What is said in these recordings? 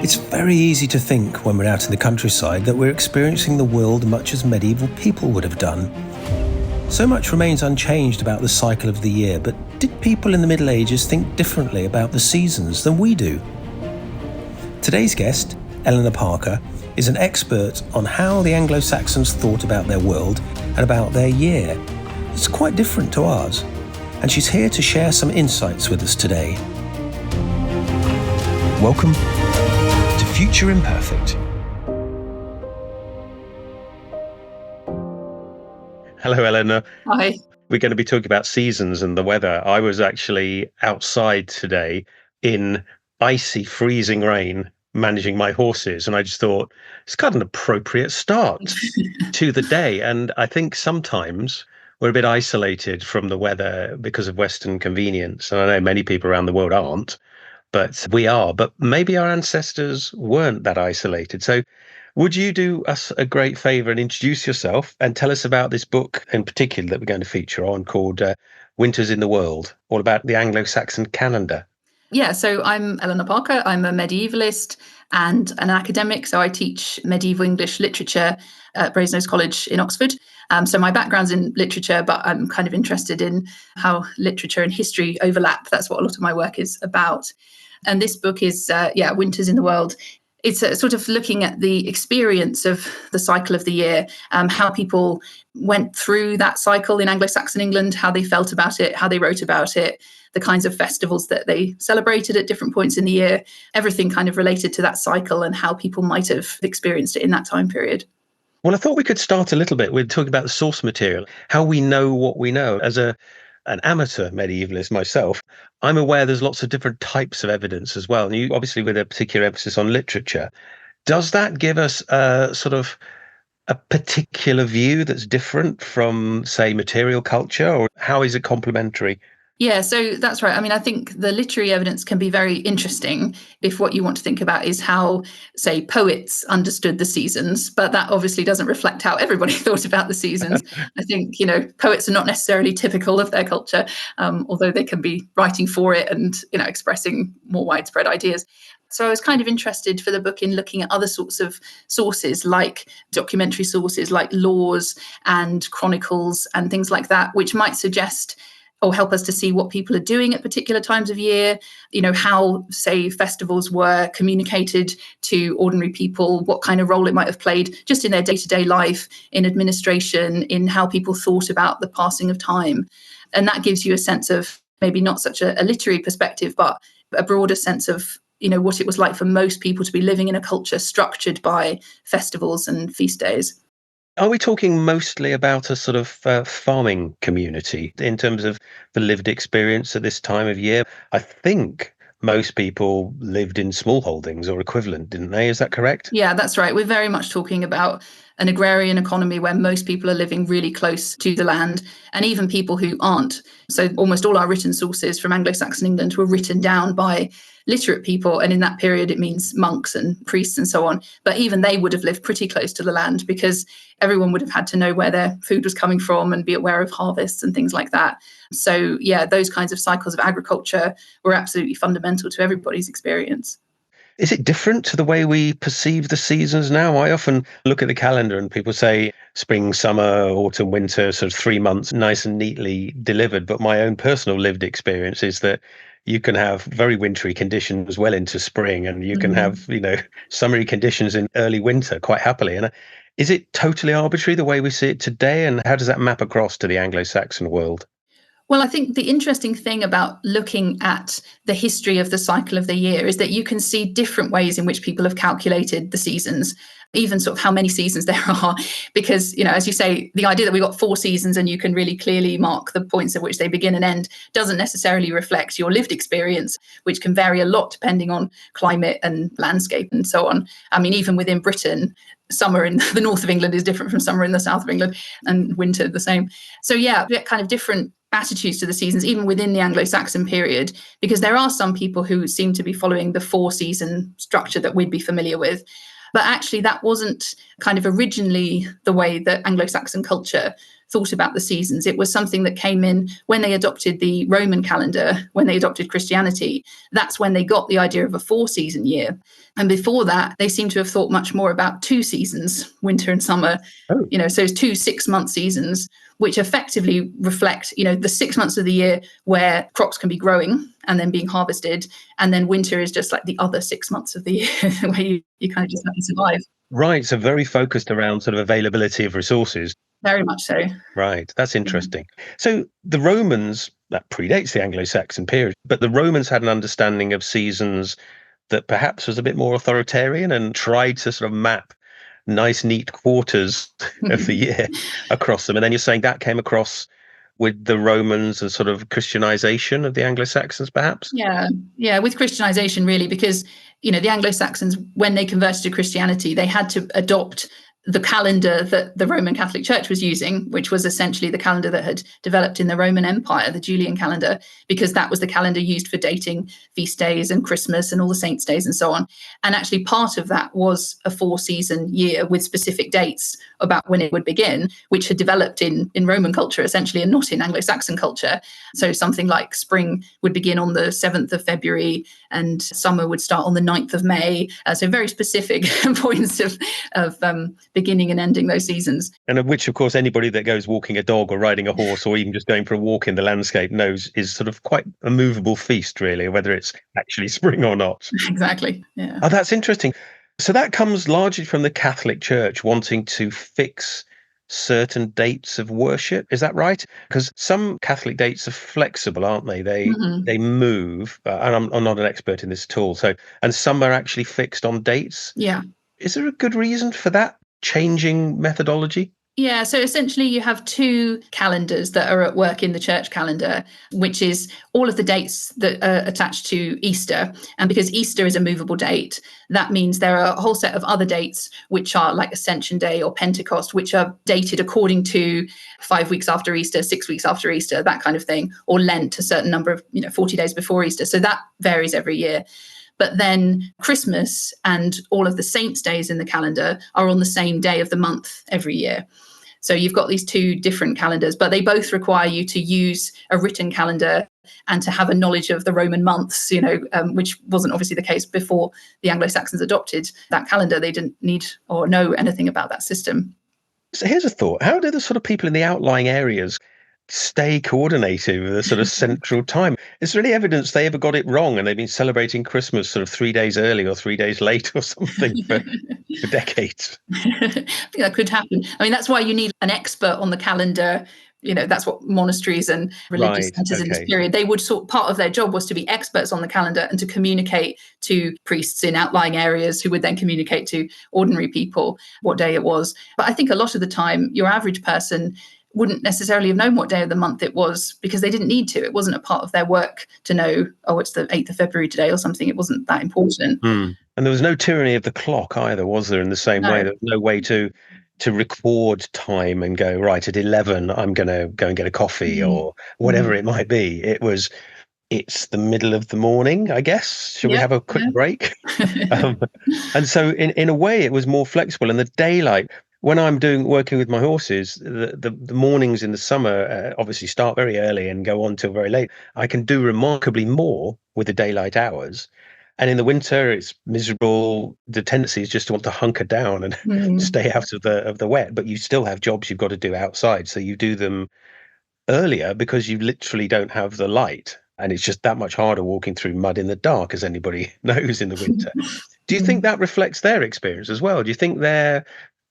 It's very easy to think when we're out in the countryside that we're experiencing the world much as medieval people would have done. So much remains unchanged about the cycle of the year, but did people in the Middle Ages think differently about the seasons than we do? Today's guest, Eleanor Parker, is an expert on how the Anglo-Saxons thought about their world and about their year. It's quite different to ours, and she's here to share some insights with us today. Welcome to Future Imperfect. Hello, Eleanor. Hi. We're going to be talking about seasons and the weather. I was actually outside today in icy, freezing rain, managing my horses, and I just thought it's got an appropriate start to the day. And I think sometimes we're a bit isolated from the weather because of Western convenience. And I know many people around the world aren't, but we are. But maybe our ancestors weren't that isolated. So would you do us a great favor and introduce yourself and tell us about this book in particular that we're going to feature on called Winters in the World, all about the Anglo-Saxon calendar? Yeah, so I'm Eleanor Parker. I'm a medievalist and an academic. So I teach medieval English literature at Brasenose College in Oxford. So my background's in literature, but I'm kind of interested in how literature and history overlap. That's what a lot of my work is about. And this book is, Winters in the World. It's sort of looking at the experience of the cycle of the year, how people went through that cycle in Anglo-Saxon England, how they felt about it, how they wrote about it, the kinds of festivals that they celebrated at different points in the year, everything kind of related to that cycle and how people might have experienced it in that time period. Well, I thought we could start a little bit with talking about the source material, how we know what we know. As an amateur medievalist myself, I'm aware there's lots of different types of evidence as well. And you obviously with a particular emphasis on literature. Does that give us a sort of a particular view that's different from, say, material culture, or how is it complementary? Yeah, so that's right. I mean, I think the literary evidence can be very interesting if what you want to think about is how, say, poets understood the seasons, but that obviously doesn't reflect how everybody thought about the seasons. I think, poets are not necessarily typical of their culture, although they can be writing for it and, expressing more widespread ideas. So I was kind of interested for the book in looking at other sorts of sources, like documentary sources, like laws and chronicles and things like that, which might suggest or help us to see what people are doing at particular times of year, how, say, festivals were communicated to ordinary people, what kind of role it might have played just in their day-to-day life, in administration, in how people thought about the passing of time. And that gives you a sense of maybe not such a literary perspective, but a broader sense of, what it was like for most people to be living in a culture structured by festivals and feast days. Are we talking mostly about a sort of farming community in terms of the lived experience at this time of year? I think most people lived in small holdings or equivalent, didn't they? Is that correct? Yeah, that's right. We're very much talking about an agrarian economy where most people are living really close to the land, and even people who aren't. So almost all our written sources from Anglo-Saxon England were written down by literate people. And in that period, it means monks and priests and so on. But even they would have lived pretty close to the land because everyone would have had to know where their food was coming from and be aware of harvests and things like that. So, yeah, those kinds of cycles of agriculture were absolutely fundamental to everybody's experience. Is it different to the way we perceive the seasons now? I often look at the calendar and people say spring, summer, autumn, winter, sort of 3 months, nice and neatly delivered. But my own personal lived experience is that you can have very wintry conditions well into spring, and you can have, summery conditions in early winter quite happily. And is it totally arbitrary the way we see it today? And how does that map across to the Anglo-Saxon world? Well, I think the interesting thing about looking at the history of the cycle of the year is that you can see different ways in which people have calculated the seasons, even sort of how many seasons there are. Because, as you say, the idea that we've got 4 seasons and you can really clearly mark the points at which they begin and end doesn't necessarily reflect your lived experience, which can vary a lot depending on climate and landscape and so on. I mean, even within Britain, summer in the north of England is different from summer in the south of England, and winter the same. So, yeah, kind of different attitudes to the seasons, even within the Anglo-Saxon period, because there are some people who seem to be following the 4-season structure that we'd be familiar with. But actually, that wasn't kind of originally the way that Anglo-Saxon culture thought about the seasons. It was something that came in when they adopted the Roman calendar, when they adopted Christianity. That's when they got the idea of a 4-season year. And before that, they seem to have thought much more about 2 seasons, winter and summer, Oh, so it's 2 6-month seasons, which effectively reflect, the 6 months of the year where crops can be growing and then being harvested. And then winter is just like the other 6 months of the year where you kind of just have to survive. right. So very focused around sort of availability of resources. Very much so. Right. That's Yeah. interesting. So the Romans, that predates the Anglo-Saxon period, but the Romans had an understanding of seasons that perhaps was a bit more authoritarian and tried to sort of map nice, neat quarters of the year across them. And then you're saying that came across with the Romans and sort of Christianization of the Anglo-Saxons, perhaps? Yeah, with Christianization, really, because the Anglo-Saxons, when they converted to Christianity, they had to adopt the calendar that the Roman Catholic Church was using, which was essentially the calendar that had developed in the Roman Empire, the Julian calendar, because that was the calendar used for dating feast days and Christmas and all the saints' days and so on. And actually part of that was a 4-season year with specific dates about when it would begin, which had developed in Roman culture, essentially, and not in Anglo-Saxon culture. So something like spring would begin on the 7th of February and summer would start on the 9th of May. So very specific points of beginning and ending those seasons. And of which, of course, anybody that goes walking a dog or riding a horse or even just going for a walk in the landscape knows is sort of quite a movable feast, really, whether it's actually spring or not. Exactly. Yeah. Oh, that's interesting. So that comes largely from the Catholic Church wanting to fix certain dates of worship. Is that right? Because some Catholic dates are flexible, aren't they? They move, and I'm not an expert in this at all. So, and some are actually fixed on dates. Yeah. Is there a good reason for that changing methodology? Yeah, so essentially you have 2 calendars that are at work in the church calendar, which is all of the dates that are attached to Easter. And because Easter is a movable date, that means there are a whole set of other dates, which are like Ascension Day or Pentecost, which are dated according to 5 weeks after Easter, 6 weeks after Easter, that kind of thing, or Lent, a certain number of, 40 days before Easter. So that varies every year. But then Christmas and all of the saints' days in the calendar are on the same day of the month every year. So you've got these 2 different calendars, but they both require you to use a written calendar and to have a knowledge of the Roman months, which wasn't obviously the case before the Anglo-Saxons adopted that calendar. They didn't need or know anything about that system. So here's a thought. How do the sort of people in the outlying areas stay coordinated with a sort of central time? Is there any evidence they ever got it wrong and they've been celebrating Christmas sort of 3 days early or 3 days late or something for decades? I think that could happen. I mean, that's why you need an expert on the calendar. That's what monasteries and religious Right. centers in this Okay. period, they would part of their job was to be experts on the calendar and to communicate to priests in outlying areas who would then communicate to ordinary people what day it was. But I think a lot of the time, your average person wouldn't necessarily have known what day of the month it was because they didn't need to. It wasn't a part of their work to know, oh, it's the 8th of February today or something. It wasn't that important. And there was no tyranny of the clock either, was there? In the same way, No. there was no way to record time and go, right, at 11 I'm going to go and get a coffee or whatever it might be. It's the middle of the morning, I guess. Shall we have a quick break? And so in a way it was more flexible, and the daylight, when I'm working with my horses, the mornings in the summer obviously start very early and go on till very late. I can do remarkably more with the daylight hours. And in the winter, it's miserable. The tendency is just to want to hunker down and stay out of the wet. But you still have jobs you've got to do outside, so you do them earlier because you literally don't have the light, and it's just that much harder walking through mud in the dark, as anybody knows, in the winter. Do you think that reflects their experience as well? Do you think their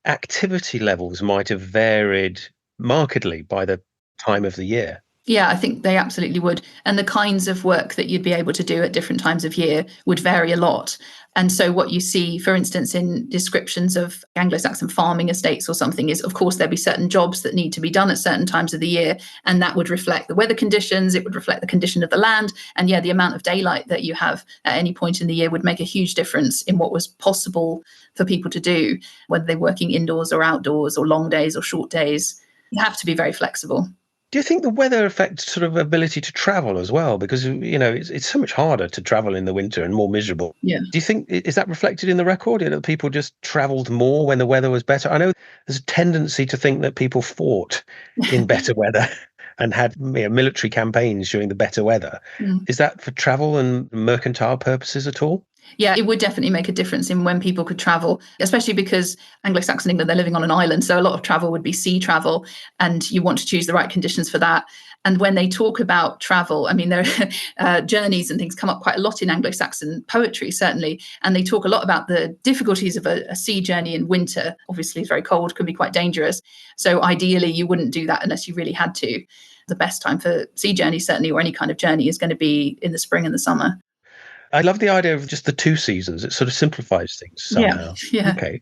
activity levels might have varied markedly by the time of the year? Yeah, I think they absolutely would. And the kinds of work that you'd be able to do at different times of year would vary a lot. And so what you see, for instance, in descriptions of Anglo-Saxon farming estates or something is, of course, there'll be certain jobs that need to be done at certain times of the year. And that would reflect the weather conditions. It would reflect the condition of the land. And yeah, the amount of daylight that you have at any point in the year would make a huge difference in what was possible for people to do, whether they're working indoors or outdoors or long days or short days. You have to be very flexible. Do you think the weather affects sort of ability to travel as well? Because, it's so much harder to travel in the winter and more miserable. Yeah. Do you think, is that reflected in the record? That people just traveled more when the weather was better? I know there's a tendency to think that people fought in better weather and had military campaigns during the better weather. Mm. Is that for travel and mercantile purposes at all? Yeah, it would definitely make a difference in when people could travel, especially because Anglo-Saxon England, they're living on an island. So a lot of travel would be sea travel, and you want to choose the right conditions for that. And when they talk about travel, I mean, there journeys and things come up quite a lot in Anglo-Saxon poetry, certainly. And they talk a lot about the difficulties of a sea journey in winter. Obviously, it's very cold, can be quite dangerous. So ideally, you wouldn't do that unless you really had to. The best time for sea journey, certainly, or any kind of journey, is going to be in the spring and the summer. I love the idea of just the two seasons. It sort of simplifies things Yeah, somehow. yeah. Okay.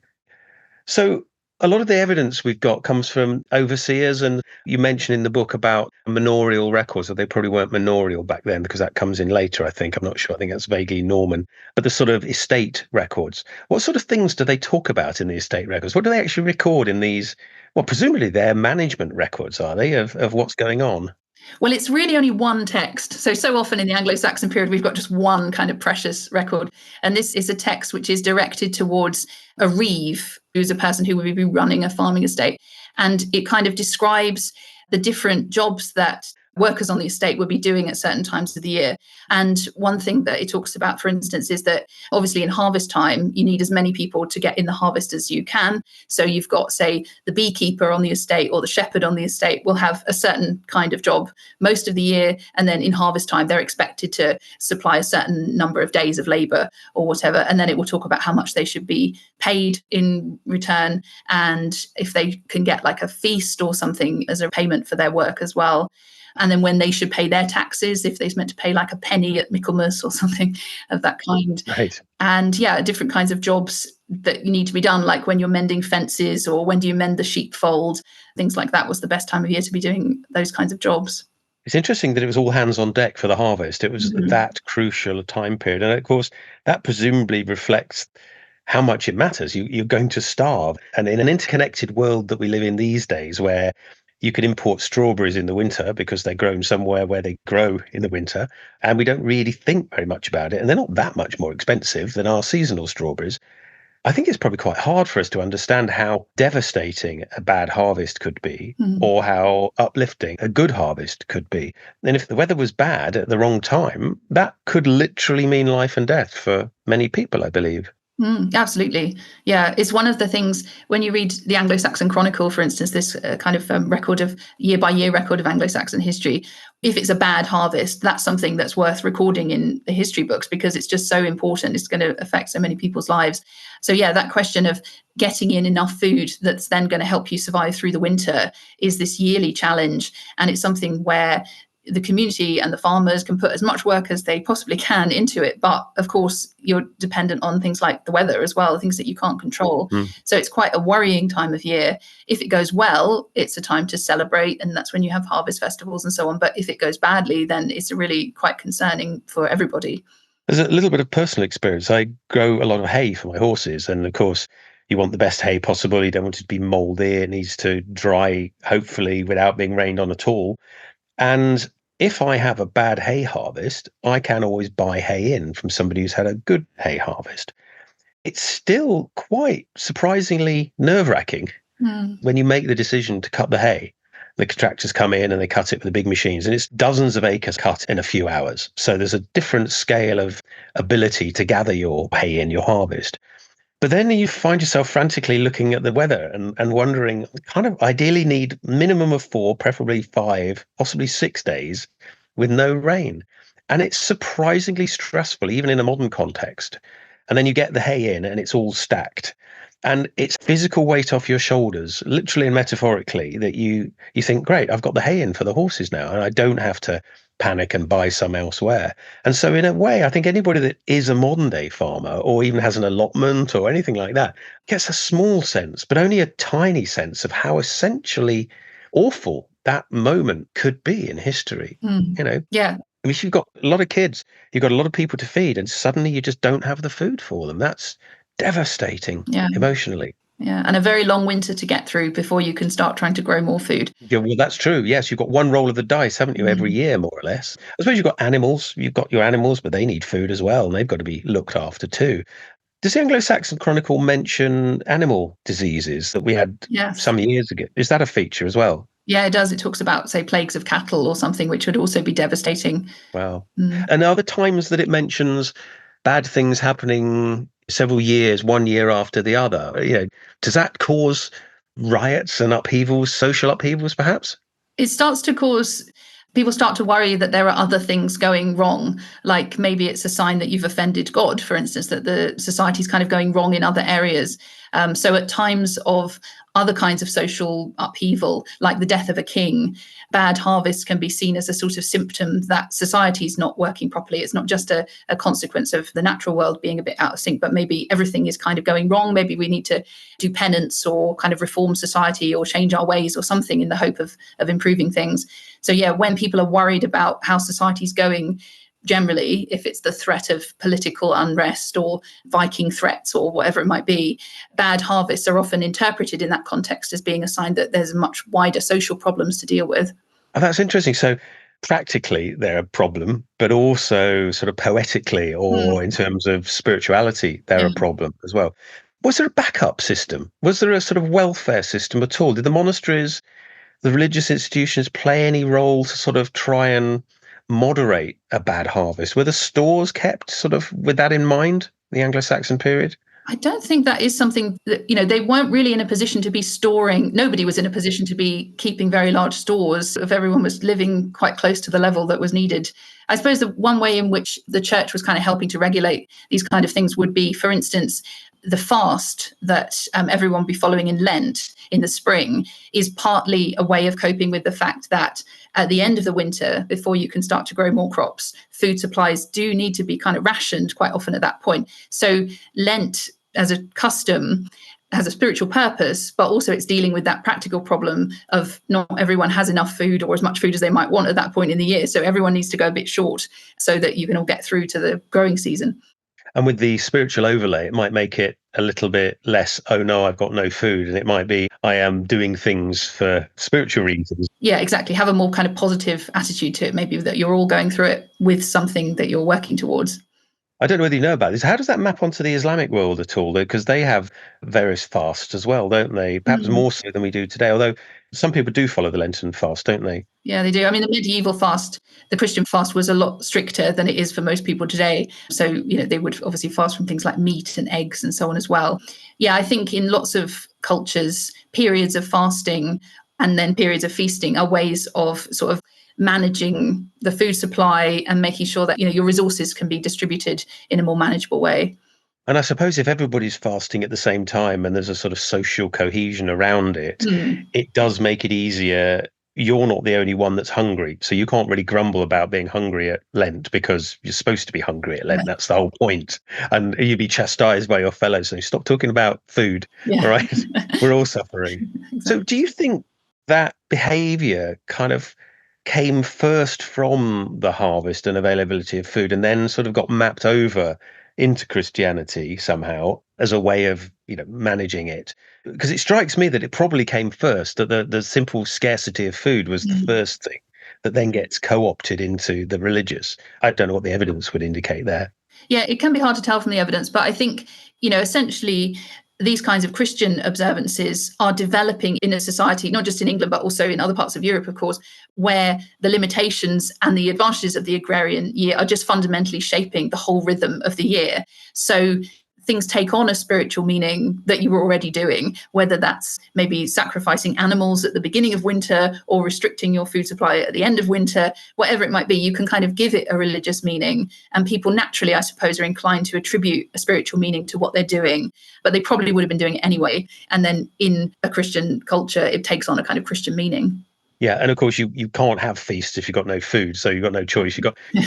So a lot of the evidence we've got comes from overseers, and you mentioned in the book about manorial records, or they probably weren't manorial back then because that comes in later, I think. I'm not sure. I think that's vaguely Norman. But the sort of estate records. What sort of things do they talk about in the estate records? What do they actually record in these? Well, presumably they're management records, are they, of what's going on? Well, it's really only one text. So often in the Anglo-Saxon period, we've got just one kind of precious record. And this is a text which is directed towards a reeve, who's a person who would be running a farming estate. And it kind of describes the different jobs that workers on the estate would be doing at certain times of the year. And one thing that it talks about, for instance, is that obviously in harvest time, you need as many people to get in the harvest as you can. So you've got, say, the beekeeper on the estate or the shepherd on the estate will have a certain kind of job most of the year. And then in harvest time, they're expected to supply a certain number of days of labor or whatever. And then it will talk about how much they should be paid in return. And if they can get like a feast or something as a payment for their work as well. And then when they should pay their taxes, if they're meant to pay like a penny at Michaelmas or something of that kind. Right. And yeah, different kinds of jobs that need to be done, like when you're mending fences or when do you mend the sheepfold, things like that was the best time of year to be doing those kinds of jobs. It's interesting that it was all hands on deck for the harvest. It was Mm-hmm. that crucial a time period. And of course, that presumably reflects how much it matters. You're going to starve. And in an interconnected world that we live in these days, where you can import strawberries in the winter because they're grown somewhere where they grow in the winter, and we don't really think very much about it. And they're not that much more expensive than our seasonal strawberries. I think it's probably quite hard for us to understand how devastating a bad harvest could be, Mm-hmm. or how uplifting a good harvest could be. And if the weather was bad at the wrong time, that could literally mean life and death for many people, I believe. Absolutely. Yeah. It's one of the things when you read the Anglo-Saxon Chronicle, for instance, this kind of record of year by year record of Anglo-Saxon history. If it's a bad harvest, that's something that's worth recording in the history books because it's just so important. It's going to affect so many people's lives. So, yeah, that question of getting in enough food that's then going to help you survive through the winter is this yearly challenge. And it's something where the community and the farmers can put as much work as they possibly can into it. But of course, you're dependent on things like the weather as well, things that you can't control. Mm. So it's quite a worrying time of year. If it goes well, it's a time to celebrate, and that's when you have harvest festivals and so on. But if it goes badly, then it's really quite concerning for everybody. There's a little bit of personal experience. I grow a lot of hay for my horses, and of course, you want the best hay possible. You don't want it to be moldy. It needs to dry, hopefully, without being rained on at all. And if I have a bad hay harvest, I can always buy hay in from somebody who's had a good hay harvest. It's still quite surprisingly nerve-wracking Mm. when you make the decision to cut the hay. The contractors come in and they cut it with the big machines, and it's dozens of acres cut in a few hours. So there's a different scale of ability to gather your hay in your harvest. But then you find yourself frantically looking at the weather and wondering, kind of ideally need minimum of 4, preferably 5, possibly 6 days with no rain. And it's surprisingly stressful, even in a modern context. And then you get the hay in and it's all stacked. And it's physical weight off your shoulders, literally and metaphorically, that you think, great, I've got the hay in for the horses now, and I don't have to panic and buy some elsewhere. And so in a way, I think anybody that is a modern day farmer or even has an allotment or anything like that gets a small sense, but only a tiny sense of how essentially awful that moment could be in history. Mm. You know, Yeah. I mean, if you've got a lot of kids, you've got a lot of people to feed, and suddenly you just don't have the food for them. That's devastating Yeah. emotionally. Yeah, and a very long winter to get through before you can start trying to grow more food. Yeah, well, that's true. Yes, you've got one roll of the dice, haven't you, every Mm. year, more or less. I suppose you've got animals. You've got your animals, but they need food as well, and they've got to be looked after too. Does the Anglo-Saxon Chronicle mention animal diseases that we had Yes. some years ago? Is that a feature as well? Yeah, it does. It talks about, say, plagues of cattle or something, which would also be devastating. Wow. Mm. And are there times that it mentions bad things happening several years, one year after the other? Does that cause riots and upheavals, social upheavals, perhaps? It starts to cause people start to worry that there are other things going wrong, like maybe it's a sign that you've offended God, for instance, that the society's kind of going wrong in other areas. So at times of other kinds of social upheaval, like the death of a king, bad harvests can be seen as a sort of symptom that society is not working properly. It's not just a consequence of the natural world being a bit out of sync, but maybe everything is kind of going wrong. Maybe we need to do penance or kind of reform society or change our ways or something in the hope of improving things. So yeah, when people are worried about how society's going, generally, if it's the threat of political unrest or Viking threats or whatever it might be, bad harvests are often interpreted in that context as being a sign that there's much wider social problems to deal with. Oh, that's interesting. So practically they're a problem, but also sort of poetically or in terms of spirituality, they're a Yeah. problem as well. Was there a backup system? Was there a sort of welfare system at all? Did the monasteries, the religious institutions play any role to sort of try and moderate a bad harvest? Were the stores kept sort of with that in mind, the Anglo-Saxon period? I don't think that is something that, they weren't really in a position to be storing. Nobody was in a position to be keeping very large stores if everyone was living quite close to the level that was needed. I suppose the one way in which the church was kind of helping to regulate these kind of things would be, for instance, the fast that everyone would be following in Lent in the spring is partly a way of coping with the fact that at the end of the winter, before you can start to grow more crops, food supplies do need to be kind of rationed quite often at that point. So Lent as a custom has a spiritual purpose, but also it's dealing with that practical problem of not everyone has enough food or as much food as they might want at that point in the year. So everyone needs to go a bit short so that you can all get through to the growing season. And with the spiritual overlay, it might make it a little bit less, oh no, I've got no food. And it might be, I am doing things for spiritual reasons. Yeah, exactly. Have a more kind of positive attitude to it, maybe that you're all going through it with something that you're working towards. I don't know whether you know about this. How does that map onto the Islamic world at all? Because they have various fasts as well, don't they? Perhaps Mm. more so than we do today. Although some people do follow the Lenten fast, don't they? Yeah, they do. I mean, the medieval fast, the Christian fast was a lot stricter than it is for most people today. So, they would obviously fast from things like meat and eggs and so on as well. Yeah, I think in lots of cultures, periods of fasting and then periods of feasting are ways of sort of managing the food supply and making sure that, your resources can be distributed in a more manageable way. And I suppose if everybody's fasting at the same time and there's a sort of social cohesion around it, Mm. it does make it easier. You're not the only one that's hungry. So you can't really grumble about being hungry at Lent because you're supposed to be hungry at Lent. Yeah. That's the whole point. And you'd be chastised by your fellows. So stop talking about food. All Yeah. right. We're all suffering. So Exactly. do you think that behavior kind of came first from the harvest and availability of food and then sort of got mapped over into Christianity somehow as a way of, managing it? Because it strikes me that it probably came first, that the simple scarcity of food was the Mm. first thing that then gets co-opted into the religious. I don't know what the evidence would indicate there. Yeah, it can be hard to tell from the evidence, but I think, essentially these kinds of Christian observances are developing in a society, not just in England, but also in other parts of Europe, of course, where the limitations and the advantages of the agrarian year are just fundamentally shaping the whole rhythm of the year. So things take on a spiritual meaning that you were already doing, whether that's maybe sacrificing animals at the beginning of winter or restricting your food supply at the end of winter, whatever it might be, you can kind of give it a religious meaning. And people naturally, I suppose, are inclined to attribute a spiritual meaning to what they're doing, but they probably would have been doing it anyway. And then in a Christian culture, it takes on a kind of Christian meaning. Yeah, and of course you can't have feasts if you've got no food, so you've got no choice. You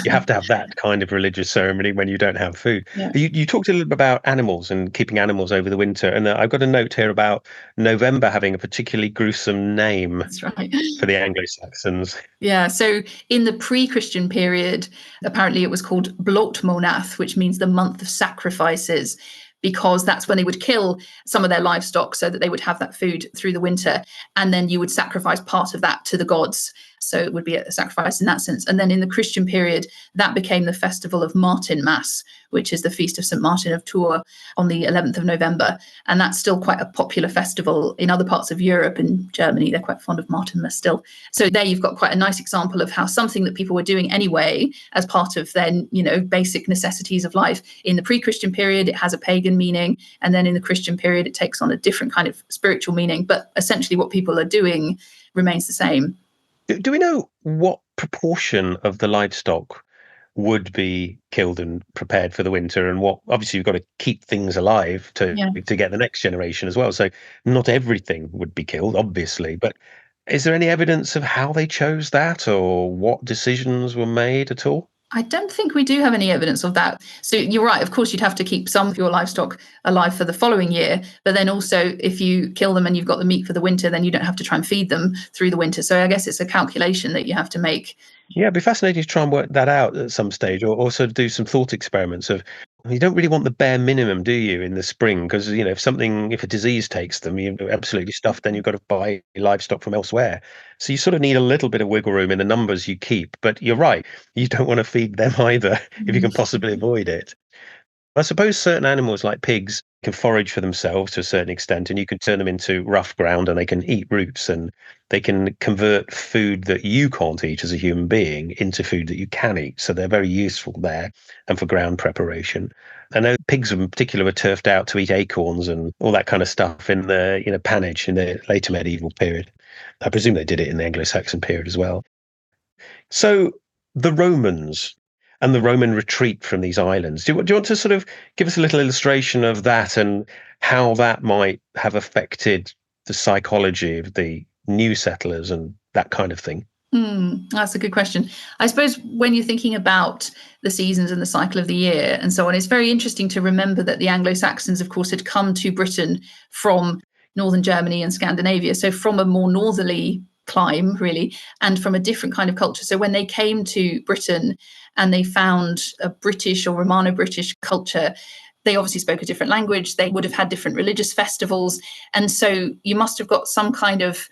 have to have that kind of religious ceremony when you don't have food. Yeah, You talked a little bit about animals and keeping animals over the winter, and I've got a note here about November having a particularly gruesome name that's right. for the Anglo-Saxons. Yeah, so in the pre-Christian period, apparently it was called Blotmonath, which means the month of sacrifices, because that's when they would kill some of their livestock so that they would have that food through the winter. And then you would sacrifice part of that to the gods. So it would be a sacrifice in that sense. And then in the Christian period, that became the festival of Martinmas, which is the feast of St. Martin of Tours on the 11th of November. And that's still quite a popular festival in other parts of Europe and Germany. They're quite fond of Martinmas still. So there you've got quite a nice example of how something that people were doing anyway as part of their, basic necessities of life. In the pre-Christian period, it has a pagan meaning. And then in the Christian period, it takes on a different kind of spiritual meaning. But essentially what people are doing remains the same. Do we know what proportion of the livestock would be killed and prepared for the winter, and what, obviously you've got to keep things alive to get the next generation as well, so not everything would be killed, obviously, but is there any evidence of how they chose that or what decisions were made at all? I don't think we do have any evidence of that. So you're right. Of course, you'd have to keep some of your livestock alive for the following year. But then also, if you kill them and you've got the meat for the winter, then you don't have to try and feed them through the winter. So I guess it's a calculation that you have to make. Yeah, it'd be fascinating to try and work that out at some stage, or also do some thought experiments of, you don't really want the bare minimum, do you, in the spring? Because, if a disease takes them, you're absolutely stuffed, then you've got to buy livestock from elsewhere. So you sort of need a little bit of wiggle room in the numbers you keep. But you're right, you don't want to feed them either if you can possibly avoid it. I suppose certain animals like pigs can forage for themselves to a certain extent, and you can turn them into rough ground and they can eat roots, and they can convert food that you can't eat as a human being into food that you can eat. So they're very useful there and for ground preparation. I know pigs in particular were turfed out to eat acorns and all that kind of stuff in the pannage in the later medieval period. I presume they did it in the Anglo-Saxon period as well. So the Romans and the Roman retreat from these islands. Do you want to sort of give us a little illustration of that and how that might have affected the psychology of the new settlers and that kind of thing? That's a good question. I suppose when you're thinking about the seasons and the cycle of the year and so on, it's very interesting to remember that the Anglo-Saxons, of course, had come to Britain from northern Germany and Scandinavia, so from a more northerly clime, really, and from a different kind of culture. So when they came to Britain and they found a British or Romano-British culture, they obviously spoke a different language. They would have had different religious festivals. And so you must have got some kind of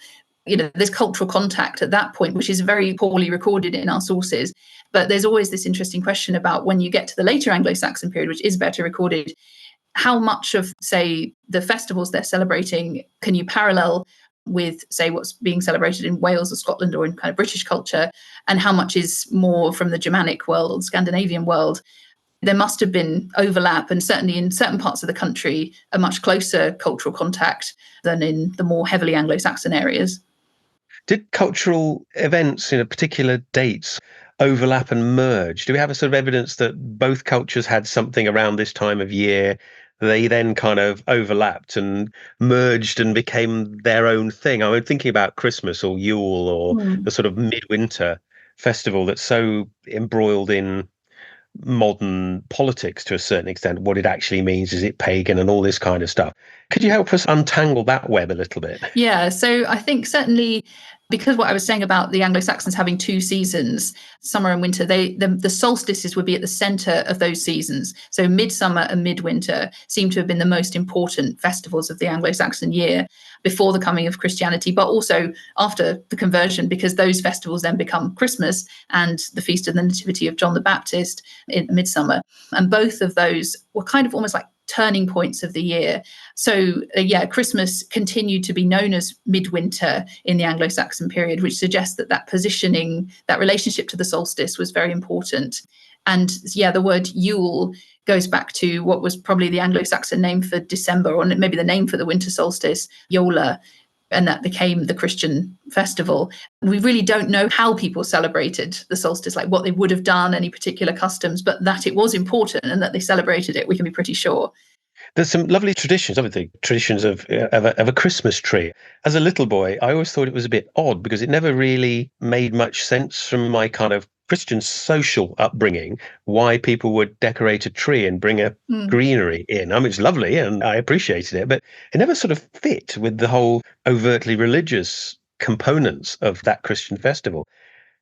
this cultural contact at that point, which is very poorly recorded in our sources. But there's always this interesting question about when you get to the later Anglo-Saxon period, which is better recorded, how much of, say, the festivals they're celebrating can you parallel with, say, what's being celebrated in Wales or Scotland or in kind of British culture, and how much is more from the Germanic world or the Scandinavian world? There must have been overlap, and certainly in certain parts of the country, a much closer cultural contact than in the more heavily Anglo-Saxon areas. Did cultural events, particular dates, overlap and merge? Do we have a sort of evidence that both cultures had something around this time of year? They then kind of overlapped and merged and became their own thing. I'm thinking about Christmas or Yule or the sort of midwinter festival that's so embroiled in modern politics to a certain extent. What it actually means, is it pagan and all this kind of stuff. Could you help us untangle that web a little bit? Yeah, so I think certainly, because what I was saying about the Anglo-Saxons having two seasons, summer and winter, the solstices would be at the centre of those seasons. So midsummer and midwinter seem to have been the most important festivals of the Anglo-Saxon year before the coming of Christianity, but also after the conversion, because those festivals then become Christmas and the Feast of the Nativity of John the Baptist in midsummer. And both of those were kind of almost like turning points of the year. So Christmas continued to be known as midwinter in the Anglo-Saxon period, which suggests that positioning, that relationship to the solstice was very important. And the word Yule goes back to what was probably the Anglo-Saxon name for December, or maybe the name for the winter solstice, Yola, and that became the Christian festival. We really don't know how people celebrated the solstice, like what they would have done, any particular customs, but that it was important and that they celebrated it, we can be pretty sure. There's some lovely traditions, obviously, traditions of a Christmas tree. As a little boy, I always thought it was a bit odd because it never really made much sense from my kind of Christian social upbringing why people would decorate a tree and bring a greenery in. I mean, it's lovely and I appreciated it, but it never sort of fit with the whole overtly religious components of that Christian festival.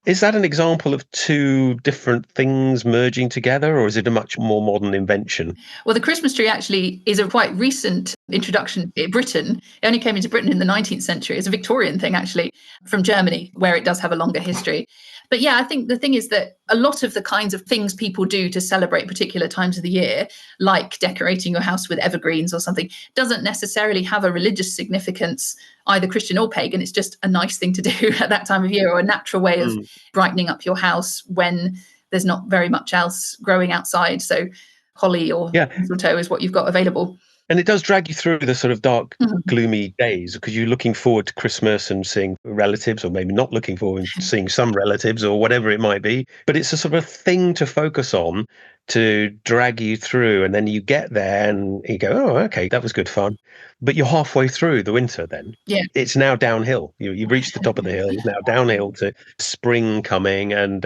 Is that an example of two different things merging together, or is it a much more modern invention? Well, the Christmas tree actually is a quite recent introduction in Britain. It only came into Britain in the 19th century. It's a Victorian thing, actually, from Germany, where it does have a longer history. But yeah, I think the thing is that a lot of the kinds of things people do to celebrate particular times of the year, like decorating your house with evergreens or something, doesn't necessarily have a religious significance, either Christian or pagan. It's just a nice thing to do at that time of year, or a natural way of Mm. brightening up your house when there's not very much else growing outside. So holly or Yeah. mistletoe is what you've got available. And it does drag you through the sort of dark, Mhm. gloomy days because you're looking forward to Christmas and seeing relatives, or maybe not looking forward to seeing some relatives or whatever it might be. But it's a sort of thing to focus on to drag you through. And then you get there and you go, oh, okay, that was good fun. But you're halfway through the winter then. Yeah. It's now downhill. You've reached the top of the hill. It's now downhill to spring coming. And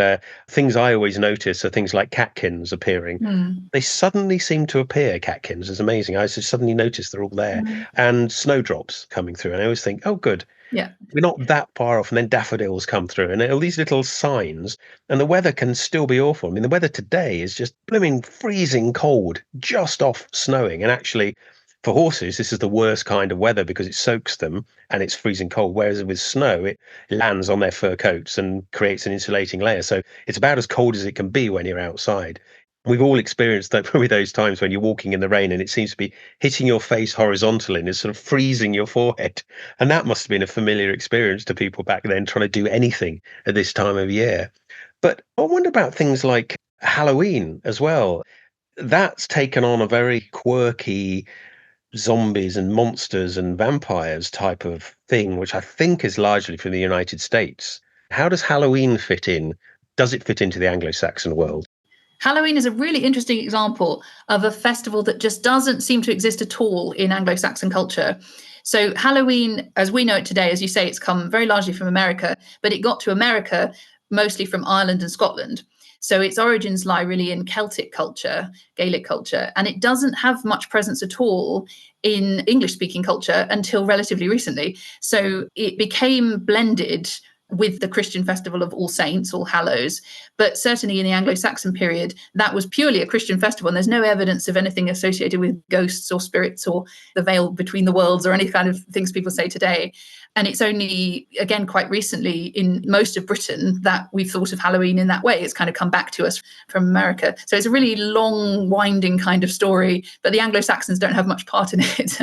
things I always notice are things like catkins appearing. Mm. They suddenly seem to appear, catkins. It's amazing. I just suddenly notice they're all there. Mm. And snowdrops coming through. And I always think, oh, good. Yeah. We're not that far off. And then daffodils come through. And all these little signs. And the weather can still be awful. I mean, the weather today is just blooming freezing cold, just off snowing. And actually, for horses, this is the worst kind of weather because it soaks them and it's freezing cold. Whereas with snow, it lands on their fur coats and creates an insulating layer. So it's about as cold as it can be when you're outside. We've all experienced that with those times when you're walking in the rain and it seems to be hitting your face horizontally and it's sort of freezing your forehead. And that must have been a familiar experience to people back then trying to do anything at this time of year. But I wonder about things like Halloween as well. That's taken on a very quirky zombies and monsters and vampires type of thing, which I think is largely from the United States. How does Halloween fit in? Does it fit into the Anglo-Saxon world? Halloween is a really interesting example of a festival that just doesn't seem to exist at all in Anglo-Saxon culture. So Halloween, as we know it today, as you say, it's come very largely from America, but it got to America mostly from Ireland and Scotland. So its origins lie really in Celtic culture, Gaelic culture, and it doesn't have much presence at all in English-speaking culture until relatively recently. So it became blended with the Christian festival of All Saints, All Hallows. But certainly in the Anglo-Saxon period, that was purely a Christian festival. And there's no evidence of anything associated with ghosts or spirits or the veil between the worlds or any kind of things people say today. And it's only, again, quite recently in most of Britain that we've thought of Halloween in that way. It's kind of come back to us from America. So it's a really long, winding kind of story, but the Anglo-Saxons don't have much part in it.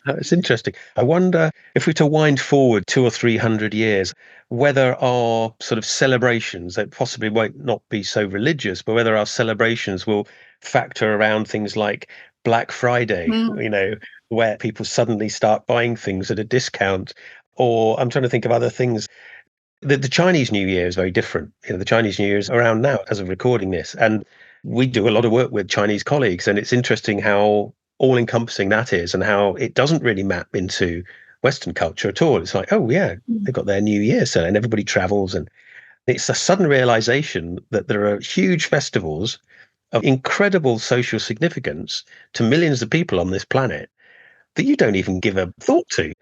It's interesting. I wonder if we to wind forward 200 or 300 years, whether our sort of celebrations that possibly won't not be so religious, but whether our celebrations will factor around things like Black Friday, Mm. where people suddenly start buying things at a discount. Or I'm trying to think of other things. The Chinese New Year is very different. The Chinese New Year is around now as of recording this. And we do a lot of work with Chinese colleagues. And it's interesting how all encompassing that is and how it doesn't really map into Western culture at all. It's like, oh, yeah, they've got their New Year. So, and everybody travels. And it's a sudden realization that there are huge festivals of incredible social significance to millions of people on this planet that you don't even give a thought to.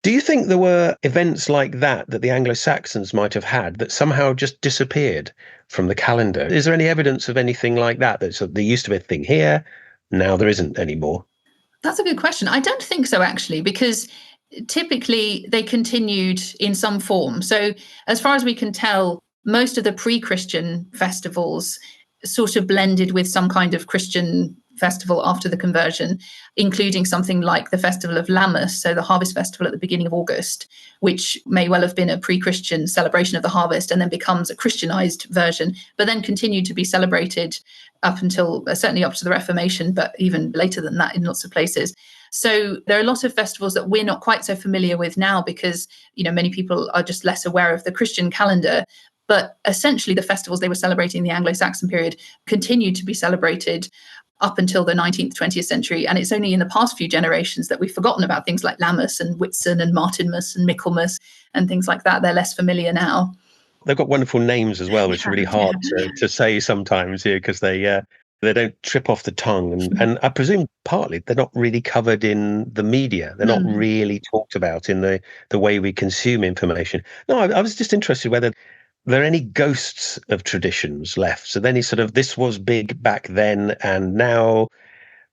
Do you think there were events like that that the Anglo-Saxons might have had that somehow just disappeared from the calendar? Is there any evidence of anything like that? That so there used to be a thing here, now there isn't anymore. That's a good question. I don't think so, actually, because typically they continued in some form. So, as far as we can tell, most of the pre Christian festivals sort of blended with some kind of Christian festival after the conversion, including something like the Festival of Lammas, so the harvest festival at the beginning of August, which may well have been a pre Christian celebration of the harvest and then becomes a Christianized version, but then continued to be celebrated up until certainly up to the Reformation, but even later than that in lots of places. So there are a lot of festivals that we're not quite so familiar with now because, many people are just less aware of the Christian calendar. But essentially, the festivals they were celebrating in the Anglo-Saxon period continued to be celebrated up until the 19th, 20th century. And it's only in the past few generations that we've forgotten about things like Lammas and Whitsun and Martinmas and Michaelmas and things like that. They're less familiar now. They've got wonderful names as well, which are really hard to say sometimes here because they don't trip off the tongue. And I presume partly they're not really covered in the media. They're not really talked about in the way we consume information. No, I was just interested whether there any ghosts of traditions left? So then he sort of, this was big back then and now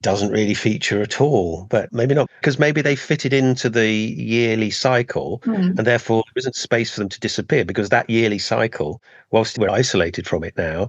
doesn't really feature at all, but maybe not, because maybe they fitted into the yearly cycle Mm. and therefore there isn't space for them to disappear because that yearly cycle, whilst we're isolated from it now,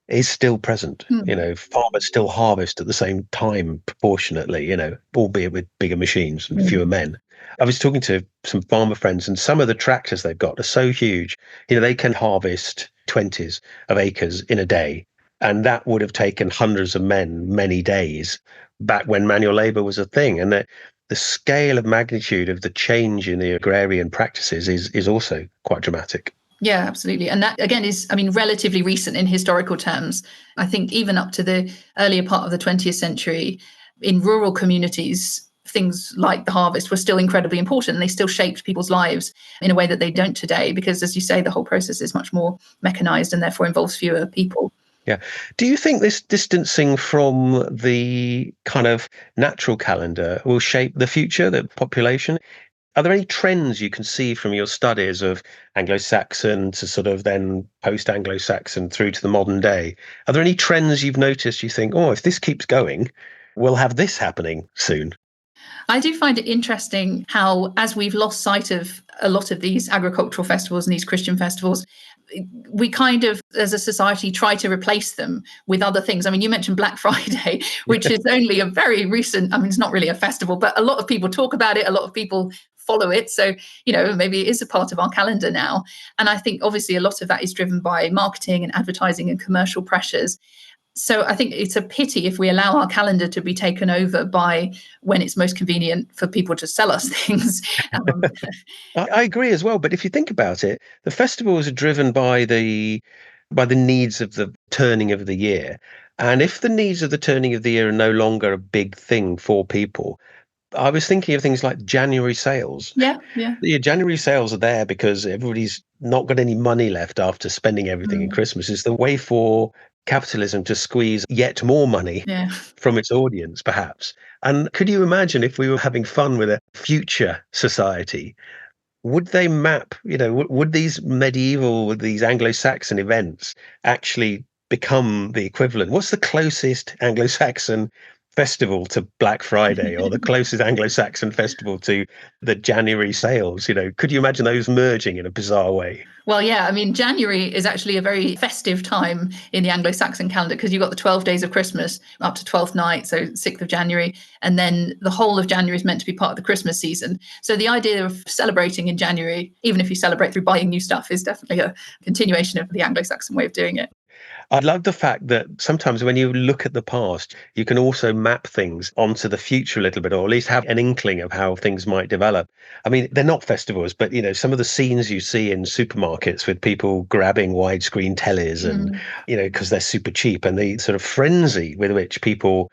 is still present. You Mm. know, farmers still harvest at the same time proportionately, you know, albeit with bigger machines and fewer Mm. men. I was talking to some farmer friends, and some of the tractors they've got are so huge, you know, they can harvest 20s of acres in a day. And that would have taken hundreds of men many days back when manual labor was a thing. And the scale of magnitude of the change in the agrarian practices is also quite dramatic. Yeah, absolutely. And that, again, is, I mean, relatively recent in historical terms. I think even up to the earlier part of the 20th century, in rural communities, things like the harvest were still incredibly important and they still shaped people's lives in a way that they don't today, because, as you say, the whole process is much more mechanized and therefore involves fewer people. Yeah. Do you think this distancing from the kind of natural calendar will shape the future, the population? Are there any trends you can see from your studies of Anglo-Saxon to sort of then post-Anglo-Saxon through to the modern day? Are there any trends you've noticed you think, oh, if this keeps going, we'll have this happening soon? I do find it interesting how, as we've lost sight of a lot of these agricultural festivals and these Christian festivals, we kind of, as a society, try to replace them with other things. I mean, you mentioned Black Friday, which is only a very recent, I mean, it's not really a festival, but a lot of people talk about it, a lot of people follow it. So, you know, maybe it is a part of our calendar now. And I think obviously a lot of that is driven by marketing and advertising and commercial pressures. So I think it's a pity if we allow our calendar to be taken over by when it's most convenient for people to sell us things. Um, I agree as well. But if you think about it, the festivals are driven by the needs of the turning of the year. And if the needs of the turning of the year are no longer a big thing for people, I was thinking of things like January sales. yeah, yeah. Yeah, January sales are there because everybody's not got any money left after spending everything in Mm, Christmas. It's the way for capitalism to squeeze yet more money yeah. from its audience, perhaps. And could you imagine if we were having fun with a future society? Would they map, you know, would these medieval, would these Anglo-Saxon events actually become the equivalent? What's the closest Anglo-Saxon festival to Black Friday or the closest Anglo-Saxon festival to the January sales? You know, could you imagine those merging in a bizarre way? Well, yeah, I mean, January is actually a very festive time in the Anglo-Saxon calendar because you've got the 12 days of Christmas up to 12th night, so 6th of January. And then the whole of January is meant to be part of the Christmas season. So the idea of celebrating in January, even if you celebrate through buying new stuff, is definitely a continuation of the Anglo-Saxon way of doing it. I love the fact that sometimes when you look at the past, you can also map things onto the future a little bit, or at least have an inkling of how things might develop. I mean, they're not festivals, but you know, some of the scenes you see in supermarkets with people grabbing widescreen tellies and, Mm. you know, because they're super cheap, and the sort of frenzy with which people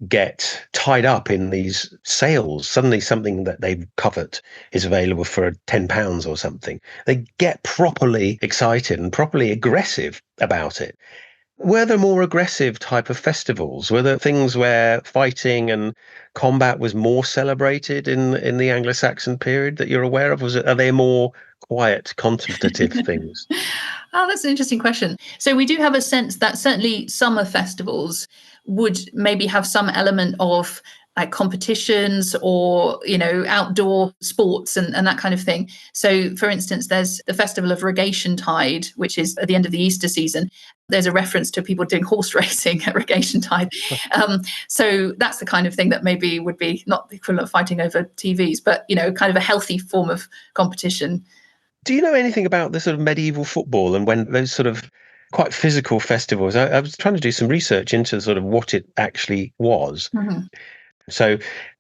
get tied up in these sales. Suddenly something that they've covered is available for £10 or something. They get properly excited and properly aggressive about it. Were there more aggressive type of festivals? Were there things where fighting and combat was more celebrated in the Anglo-Saxon period that you're aware of? Are they more quiet, contemplative things? Oh, that's an interesting question. So we do have a sense that certainly summer festivals would maybe have some element of competitions or, you know, outdoor sports and that kind of thing. So for instance, there's the festival of Regation Tide, which is at the end of the Easter season. There's a reference to people doing horse racing at Regation Tide. So that's the kind of thing that maybe would be not the equivalent of fighting over TVs, but, you know, kind of a healthy form of competition. Do you know anything about the sort of medieval football and when those sort of quite physical festivals? I was trying to do some research into sort of what it actually was. Mhm. So,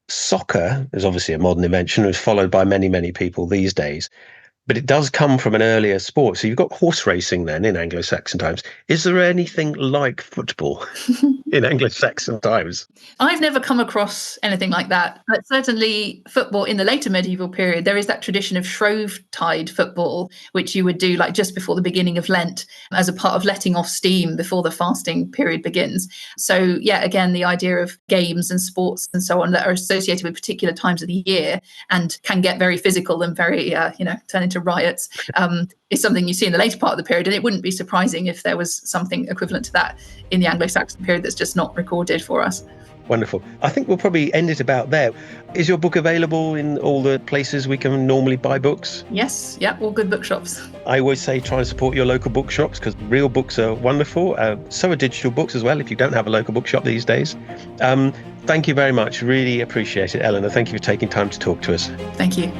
soccer is obviously a modern invention, it's followed by many, many people these days, but it does come from an earlier sport. So, you've got horse racing then in Anglo Saxon times. Is there anything like football in Anglo Saxon times? I've never come across anything like that, but certainly football in the later medieval period, there is that tradition of Shrovetide football, which you would do like just before the beginning of Lent as a part of letting off steam before the fasting period begins. So, yeah, again, the idea of games and sports and so on that are associated with particular times of the year and can get very physical and very, turn into to riots, is something you see in the later part of the period. And it wouldn't be surprising if there was something equivalent to that in the Anglo-Saxon period that's just not recorded for us. Wonderful. I think we'll probably end it about there. Is your book available in all the places we can normally buy books? Yes, yeah, all good bookshops. I always say try and support your local bookshops because real books are wonderful. So are digital books as well if you don't have a local bookshop these days. Thank you very much. Really appreciate it, Eleanor. Thank you for taking time to talk to us. Thank you.